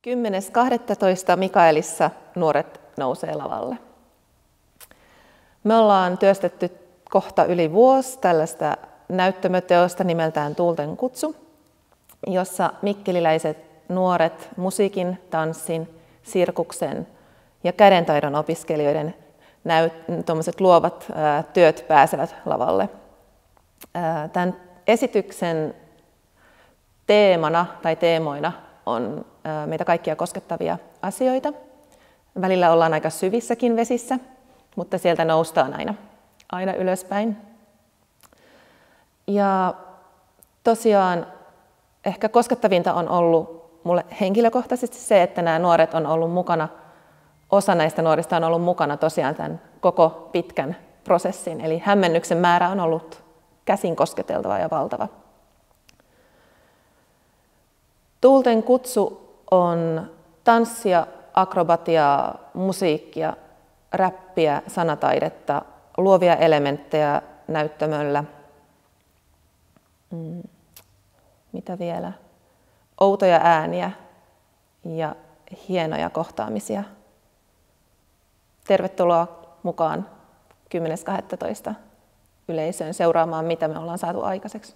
10.12. Mikaelissa nuoret nousee lavalle. Me ollaan työstetty kohta yli vuosi tällaista näyttämöteosta nimeltään Tuulten kutsu, jossa mikkeliläiset nuoret musiikin, tanssin, sirkuksen ja kädentaidon opiskelijoiden luovat työt pääsevät lavalle. Tämän esityksen teemana tai teemoina on meitä kaikkia koskettavia asioita. Välillä ollaan aika syvissäkin vesissä, mutta sieltä noustaan aina ylöspäin. Ja tosiaan ehkä koskettavinta on ollut mulle henkilökohtaisesti se, että nämä nuoret on ollut mukana, osa näistä nuorista on ollut mukana tosiaan tämän koko pitkän prosessin. Eli hämmennyksen määrä on ollut käsin kosketeltava ja valtava. Tuulten kutsu on tanssia, akrobatiaa, musiikkia, räppiä, sanataidetta, luovia elementtejä näyttämöllä. Mitä vielä? Outoja ääniä ja hienoja kohtaamisia. Tervetuloa mukaan 10.12. yleisöön seuraamaan, mitä me ollaan saatu aikaiseksi.